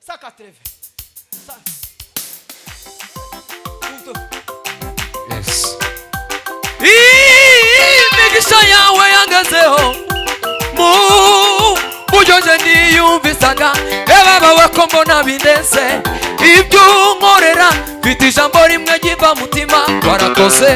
Saca teve. Yes. Imigisha yawe yangezeho mu buryo nje niyumvisaga ebabawe ko mbona bindense ibyo unkorera mfite ijambo rimwe giva mutima warakoze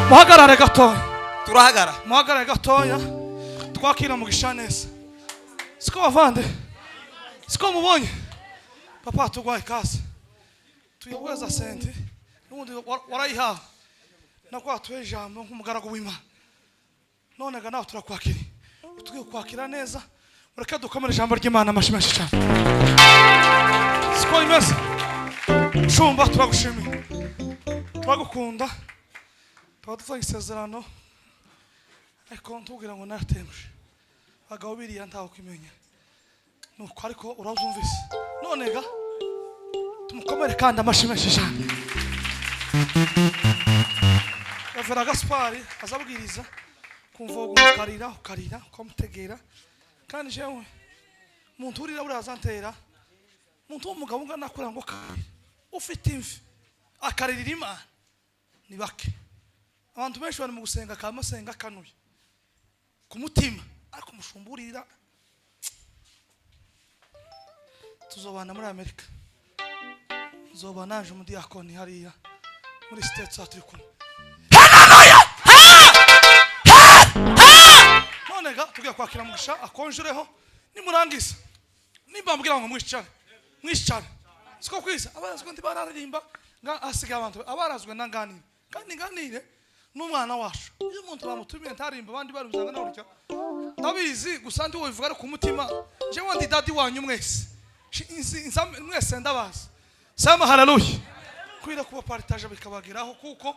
muhagarare gatoya turahagara muhagarare gatoya twakira mugisha neza siko bavande siko mubonye papa tugwaye kasi tuyobweza sente n'ubundi warayihawe nakwa tuwe ijambo nk'umugaragu w'Imana none ga nawe turakwakira tugiye kwakira neza ureke dukomere ijambo ry'Imana amashimeshi cyane siko imeze shumba turagushimiye turagukunda twadufanye isezerano ariko ntubwira ngo natemuje bagabo biriya ntaho kimenya nuko ariko urazumvise none ga tumukomere kandi amashimeshi cyane Vera Gaspari azabwiriza kumva ukarira ukamutegera kandi jewe muntu urira burazantera muntu w'umugabo ungana akora ngo kare ufite imvi akaririra Imana ni bake abantu benshi bari mu gusenga kamasenga kanuye ku mutima ariko mushumburira tuzobana muri Amerika tuzobana naje mu diakoni hariya muri States aturi kumwe none ga tugiye kwakira mugisha akonjureho nimurangiza nimba mbwira ngo mwishane siko kwiza abarazwe ndi bararirimba nga asiga abantu abarazwe nanganire kandi nganire n'umwana wacu iyo umuntu bamutumiye ntarimba abandi baruzanga n'uryo ndabizi gusa ndi wobivuga ku mutima jewe ndi dadi wanyu mwese mwese ndabaza sama haleluya kwira kuba partage bikabageraho kuko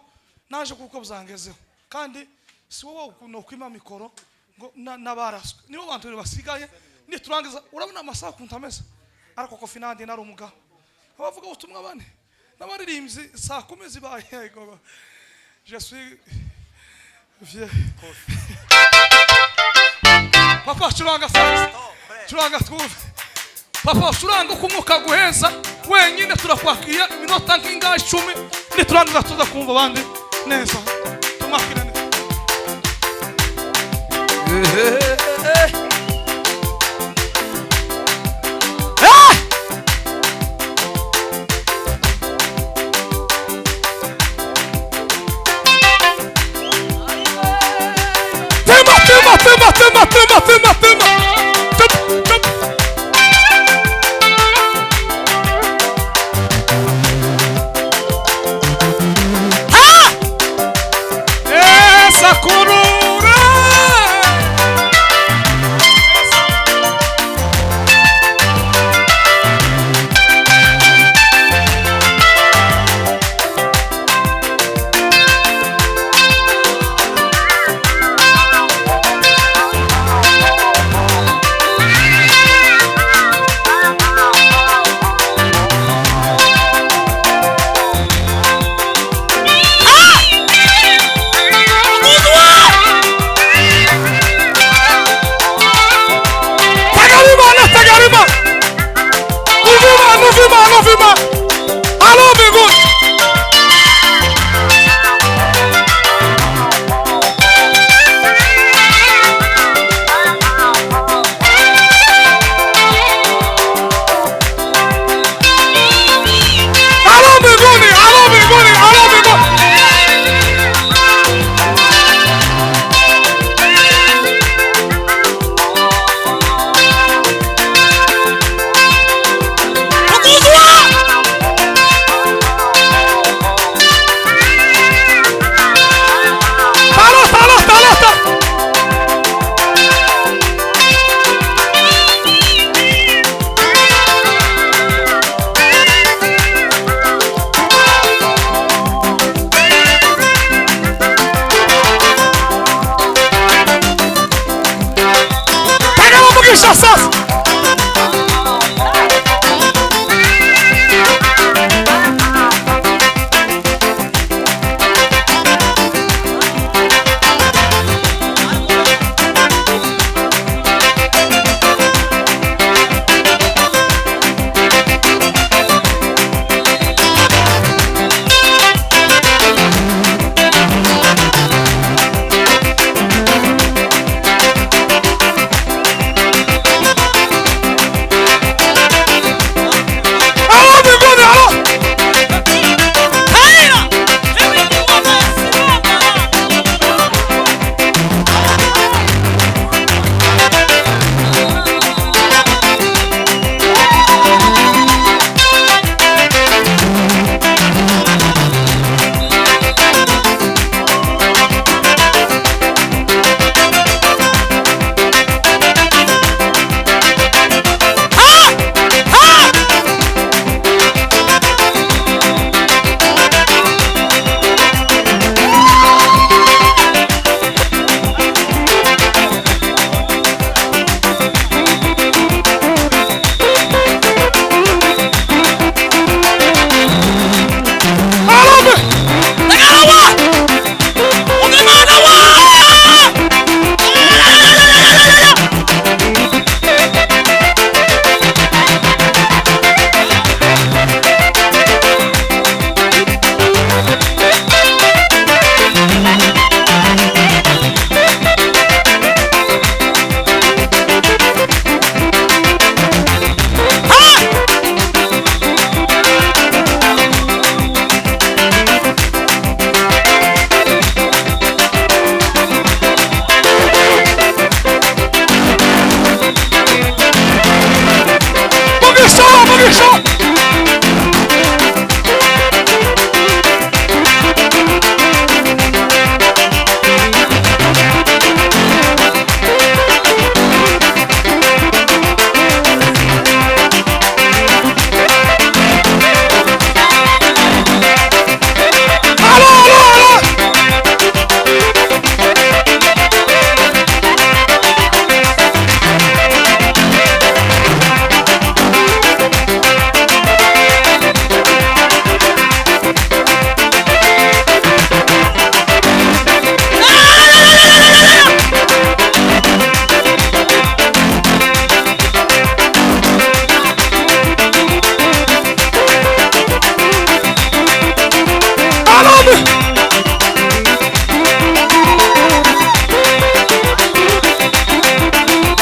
naje kuko buzangezeho kandi si wowe no kwima mikoro ngo nabaraswe nibo bantu basigaye niturangiza urabona amasaha kuntameza ariko Kofi nandi nari umugabo abavuga ubutumwa bane n'abaririmbyi saa 10 zibaye yego je suis vieux papa churanga sasa churanga twumve papa churanga uko umwuka guheza wenyine turakwakira iminota nk'ingahe 10 niturangiza tuza kumva abandi neza tumakira neza Uvima